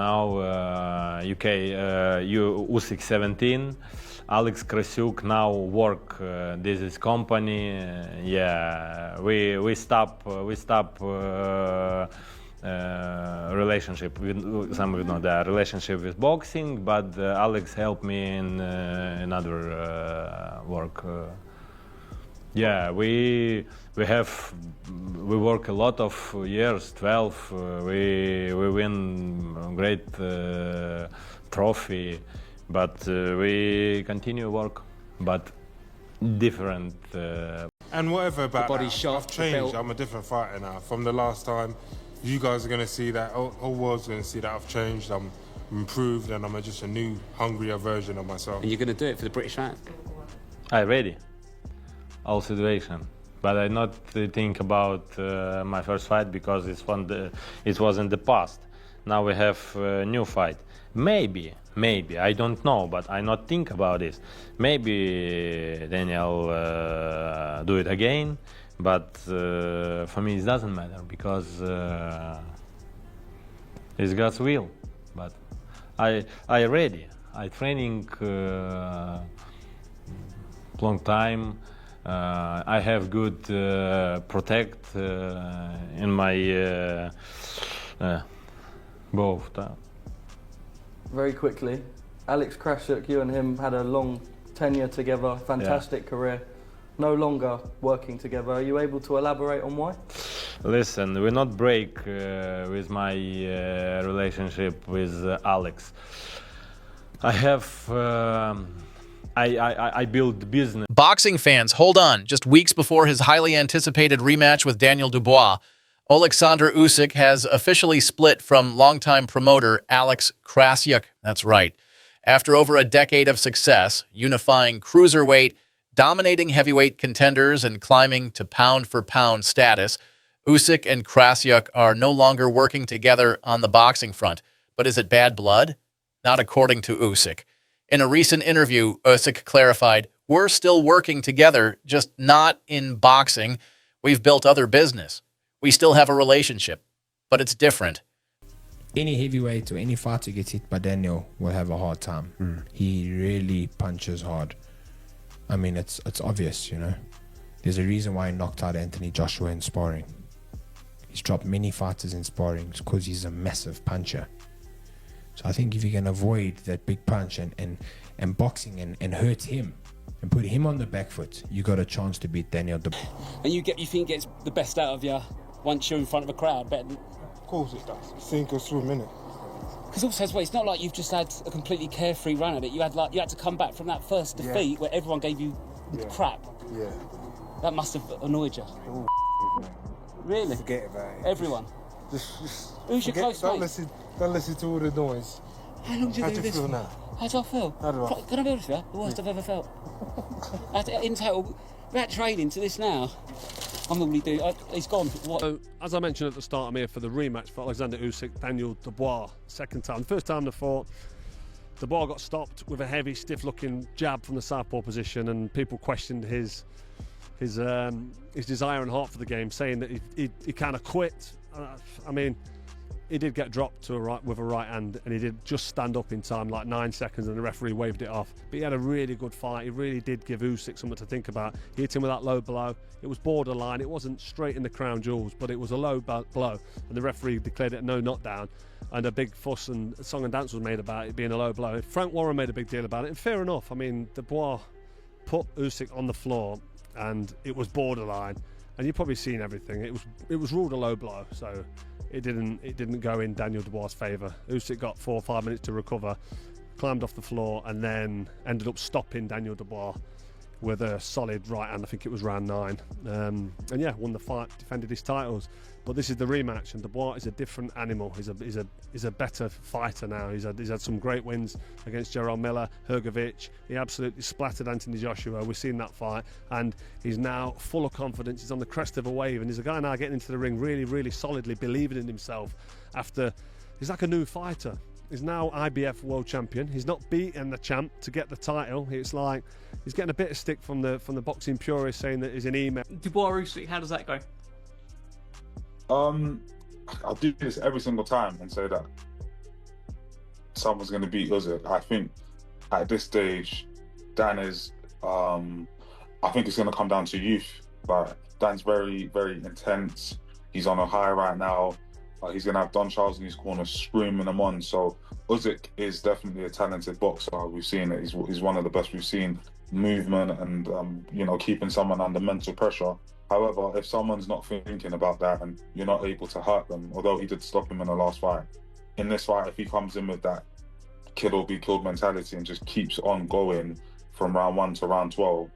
Now UK, Usyk 17, Oleksandr Usyk now work. This is company. Yeah, we stop relationship with some the relationship with boxing, but Alex helped me in another work. Yeah, we work a lot of years, 12. We win great trophy, but we continue work, but different. And whatever about body that, shot, I've changed. I'm a different fighter now. From the last time, you guys are going to see that. Whole world's going to see that I've changed. I'm improved, and I'm just a new, hungrier version of myself. And you're going to do it for the British fans? I ready. All situation, but I not think about my first fight because it was in the past. Now we have a new fight. Maybe I don't know, but I not think about this. Maybe Daniel do it again, but for me it doesn't matter because it's God's will. But I ready. I training long time. I have good protect in my both. Very quickly, Oleksandr Usyk, you and him had a long tenure together, fantastic career. No longer working together. Are you able to elaborate on why? Listen, we not break with my relationship with Alex. I have. I build business. Boxing fans, hold on. Just weeks before his highly anticipated rematch with Daniel Dubois, Oleksandr Usyk has officially split from longtime promoter Alex Krassyuk. That's right. After over a decade of success, unifying cruiserweight, dominating heavyweight contenders, and climbing to pound-for-pound status, Usyk and Krassyuk are no longer working together on the boxing front. But is it bad blood? Not according to Usyk. In a recent interview, Usyk clarified, "We're still working together, just not in boxing. We've built other business. We still have a relationship, but it's different." Any heavyweight or any fighter gets hit by Daniel will have a hard time. He really punches hard. I mean, it's obvious, you know. There's a reason why he knocked out Anthony Joshua in sparring. He's dropped many fighters in sparring because he's a massive puncher. So I think if you can avoid that big punch and boxing and hurt him and put him on the back foot, you got a chance to beat Daniel Dubois. And you think it gets the best out of you once you're in front of a crowd, better than... Of course it does. Sink or swim, innit? Because also as well, it's not like you've just had a completely carefree run at it. You had to come back from that first defeat where everyone gave you crap. Yeah. That must have annoyed you. Oh, man. Really? Forget about it. Everyone. Just Who's your close mate? Don't listen to all the noise. How long did you How do do you this feel for? now? How do I feel? How do I? Can I be honest with you? The worst I've ever felt. In total, that training to this now, I'm normally doing. He's gone. What? So, as I mentioned at the start, I'm here for the rematch for Oleksandr Usyk, Daniel Dubois. Second time. The first time they fought, Dubois got stopped with a heavy, stiff-looking jab from the southpaw position, and people questioned his desire and heart for the game, saying that he kind of quit. I mean, he did get dropped with a right hand, and he did just stand up in time, like 9 seconds, and the referee waved it off. But he had a really good fight. He really did give Usyk something to think about. He hit him with that low blow. It was borderline. It wasn't straight in the crown jewels, but it was a low blow, and the referee declared it no knockdown. And a big fuss and song and dance was made about it being a low blow. Frank Warren made a big deal about it, and fair enough. I mean, Dubois put Usyk on the floor, and it was borderline. And you've probably seen everything. It was ruled a low blow, so it didn't go in Daniel Dubois' favour. Usyk got 4 or 5 minutes to recover, climbed off the floor, and then ended up stopping Daniel Dubois with a solid right hand. I think it was round 9. And yeah, won the fight, defended his titles. But this is the rematch, and Dubois is a different animal. He's a better fighter now. He's had some great wins against Gerald Miller, Hrgovic. He absolutely splattered Anthony Joshua. We've seen that fight, and he's now full of confidence. He's on the crest of a wave, and he's a guy now getting into the ring really, really solidly, believing in himself. He's like a new fighter. He's now IBF world champion. He's not beaten the champ to get the title. It's like he's getting a bit of stick from the boxing purists saying that he's an email. Dubois Usyk, how does that go? I'll do this every single time and say that someone's going to beat Usyk. I think at this stage, Dan is. I think it's going to come down to youth. Like Dan's very, very intense. He's on a high right now. He's going to have Don Charles in his corner screaming him on. So Usyk is definitely a talented boxer. We've seen it. He's one of the best we've seen. Movement and you know, keeping someone under mental pressure. However, if someone's not thinking about that and you're not able to hurt them, although he did stop him in the last fight, in this fight, if he comes in with that kill or be killed mentality and just keeps on going from round 1 to round 12,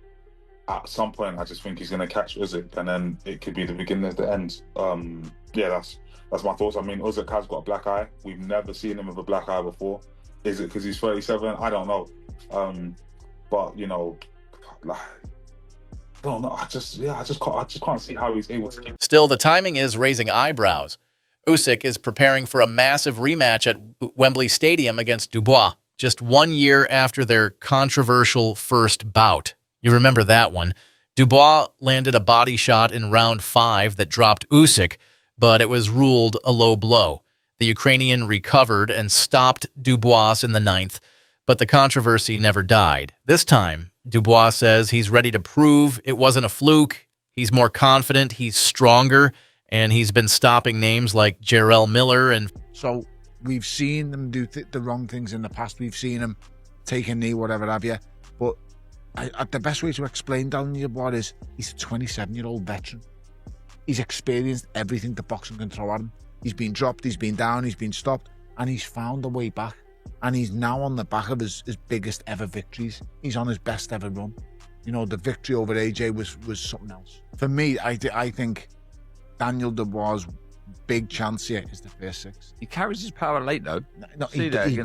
at some point I just think he's going to catch Usyk, and then it could be the beginning of the end. Yeah, that's my thoughts. I mean, Usyk has got a black eye. We've never seen him with a black eye before. Is it because he's 37? I don't know. But you know, like, I don't know. I just can't see how he's able to keep. Still, the timing is raising eyebrows. Usyk is preparing for a massive rematch at Wembley Stadium against Dubois, just 1 year after their controversial first bout. You remember that one. Dubois landed a body shot in round 5 that dropped Usyk, but it was ruled a low blow. The Ukrainian recovered and stopped Dubois in the 9th, but the controversy never died. This time, Dubois says he's ready to prove it wasn't a fluke. He's more confident, he's stronger, and he's been stopping names like Jarrell Miller. And so we've seen them do the wrong things in the past. We've seen him take a knee, whatever have you. But the best way to explain Daniel Dubois is he's a 27-year-old veteran. He's experienced everything the boxing can throw at him. He's been dropped, he's been down, he's been stopped, and he's found a way back. And he's now on the back of his biggest ever victories. He's on his best ever run. You know, the victory over AJ was something else. For me, I think Daniel Dubois' big chance here is the first 6. He carries his power late though. No, he does,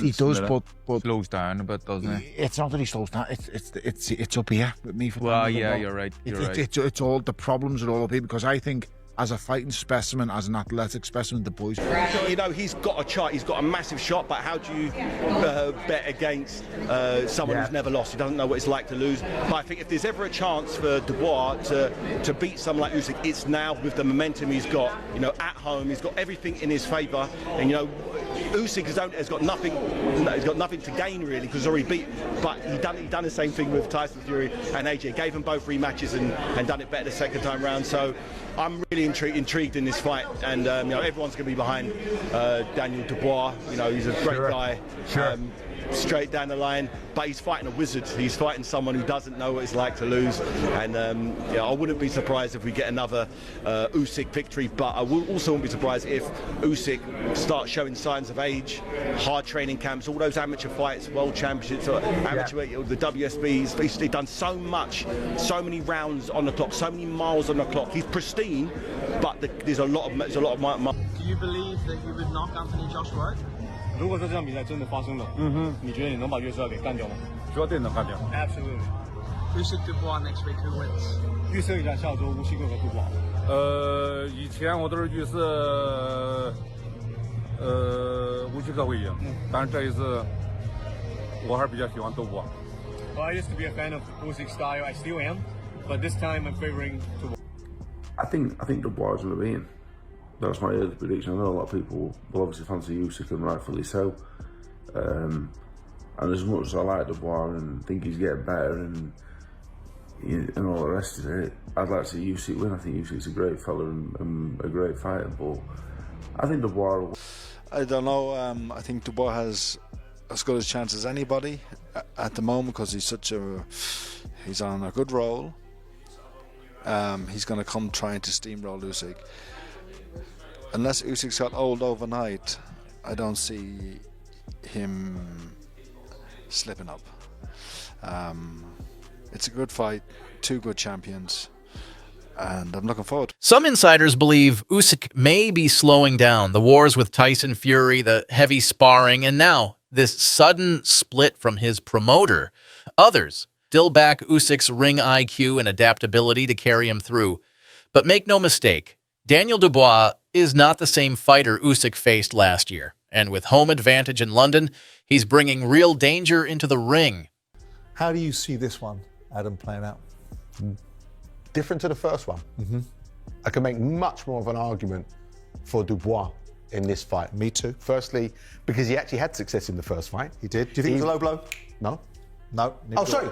but slows down a bit, doesn't he? It's not that he slows down. It's up here with me. For well, Daniel yeah, Dubois. you're right. It's all the problems are all up here, because I think as a fighting specimen, as an athletic specimen, the boys. You know, he's got a chart, he's got a massive shot, but how do you bet against someone who's never lost? He doesn't know what it's like to lose. But I think if there's ever a chance for Dubois to beat someone like Usyk, it's now with the momentum he's got. You know, at home, he's got everything in his favour, and you know, Usyk has got nothing. He's got nothing to gain really, because he's already beat. But he done the same thing with Tyson Fury and AJ. Gave them both rematches and done it better the second time round. So I'm really intrigued in this fight, and you know, everyone's going to be behind Daniel Dubois. You know, he's a great guy. Straight down the line, but he's fighting a wizard. He's fighting someone who doesn't know what it's like to lose, and yeah, I wouldn't be surprised if we get another Usyk victory, but I also wouldn't be surprised if Usyk starts showing signs of age. Hard training camps, all those amateur fights, world championships, amateur, the WSB, he's done so much, so many rounds on the clock, so many miles on the clock. He's pristine, but there's a lot of Do you believe that you would knock Anthony Joshua out? 如果说这场比赛真的发生了，你觉得你能把约瑟给干掉吗？绝对能干掉。Absolutely. Usyk Dubois next week, who wins? 预测一下下周乌西克和杜博。以前我都是预测乌西克会赢，但是这一次我还是比较喜欢杜博。Well, I used to be a fan of Usyk's style. I still am, but this time I'm favoring Dubois. I think Dubois is going to win. That's my early prediction. I know a lot of people will obviously fancy Usyk, and rightfully so. And as much as I like Dubois and think he's getting better and all the rest of it, I'd like to see Usyk win. I think Usyk's a great fella and a great fighter, but I think Dubois. I don't know. I think Dubois has as good a chance as anybody at the moment, because he's on a good roll. He's going to come trying to steamroll Usyk. Unless Usyk's got old overnight, I don't see him slipping up. It's a good fight, 2 good champions, and I'm looking forward. Some insiders believe Usyk may be slowing down. The wars with Tyson Fury, the heavy sparring, and now this sudden split from his promoter. Others still back Usyk's ring IQ and adaptability to carry him through. But make no mistake, Daniel Dubois is not the same fighter Usyk faced last year. And with home advantage in London, he's bringing real danger into the ring. How do you see this one, Adam, playing out? Different to the first one. I can make much more of an argument for Dubois in this fight. Me too. Firstly, because he actually had success in the first fight. He did. Do you think it was a low blow? No. No. Oh, sorry.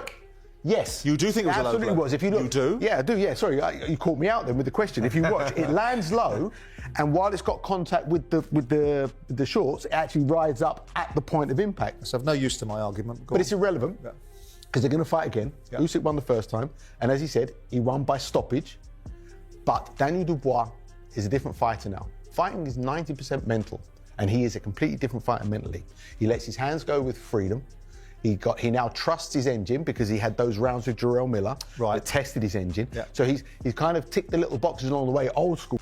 Yes. You do think it was a low blow? Absolutely was. If you look, You do? Yeah, I do. Yeah, sorry, you caught me out then with the question. If you watch, it lands low, and while it's got contact with the shorts, it actually rides up at the point of impact. So I've no use to my argument. But it's irrelevant because they're going to fight again. Yeah. Usyk won the first time, and as he said, he won by stoppage. But Daniel Dubois is a different fighter now. Fighting is 90% mental, and he is a completely different fighter mentally. He lets his hands go with freedom. He now trusts his engine because he had those rounds with Jarrell Miller that tested his engine. Yeah. So he's kind of ticked the little boxes along the way, old school.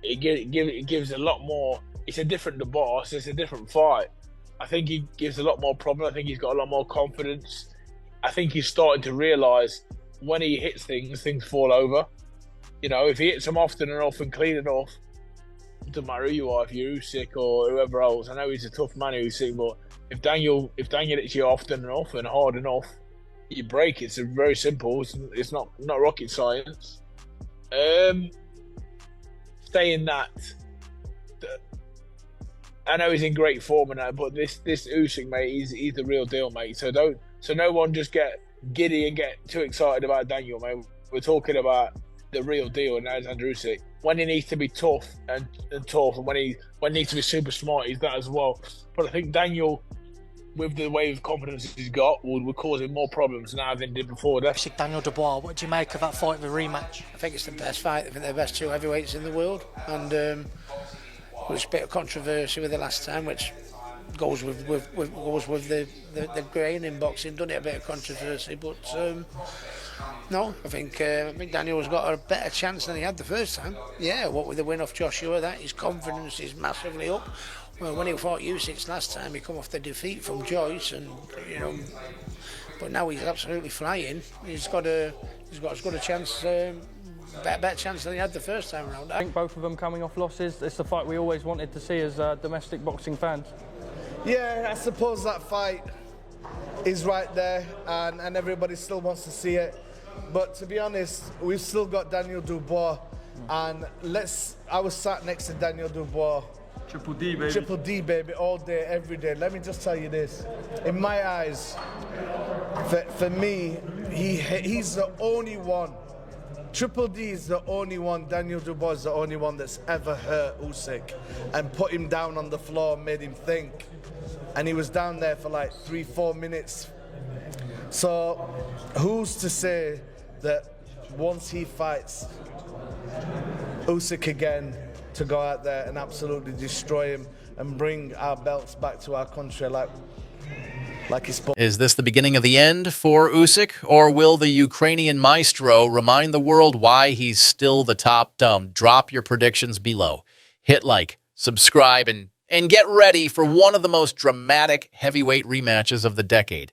It gives a lot more. It's a different Dubois. It's a different fight. I think he gives a lot more problem. I think he's got a lot more confidence. I think he's starting to realise when he hits things, things fall over. You know, if he hits them often enough and clean enough, it doesn't matter who you are, if you're Usyk or whoever else. I know he's a tough man, Usyk, but if Daniel hits you often enough and hard enough, you break. It's very simple. It's not rocket science. Saying that, I know he's in great form and that, but this Usyk, mate, he's the real deal, mate. So no one just get giddy and get too excited about Daniel, mate. We're talking about the real deal, and Oleksandr Usyk. When he needs to be tough and tough, and when he needs to be super smart, he's that as well. But I think Daniel, with the wave of confidence he's got, would cause him more problems now than he did before. Daniel Dubois, what do you make of that fight, the rematch? I think it's the best fight. I think they're the best two heavyweights in the world, and there's a bit of controversy with the last time, which goes with the grain in boxing, doesn't it? A bit of controversy, but no, I think Daniel's got a better chance than he had the first time. Yeah, what with the win off Joshua, that his confidence is massively up. Well, when he fought Usyk last time, he come off the defeat from Joyce, and but now he's absolutely flying. He's got as good a chance. Better chance than he had the first time around. I think both of them coming off losses. It's the fight we always wanted to see as domestic boxing fans. Yeah, I suppose that fight is right there, and everybody still wants to see it. But to be honest, we've still got Daniel Dubois, and I was sat next to Daniel Dubois. Triple D, baby. Triple D, baby, all day, every day. Let me just tell you this. In my eyes, for me, he's the only one. Triple D is the only one, Daniel Dubois is the only one that's ever hurt Usyk and put him down on the floor, made him think. And he was down there for like 3-4 minutes. So who's to say that once he fights Usyk again, to go out there and absolutely destroy him and bring our belts back to our country like he's supposed to. Is this the beginning of the end for Usyk, or will the Ukrainian maestro remind the world why he's still the top dumb? Drop your predictions below. Hit like, subscribe, and get ready for one of the most dramatic heavyweight rematches of the decade.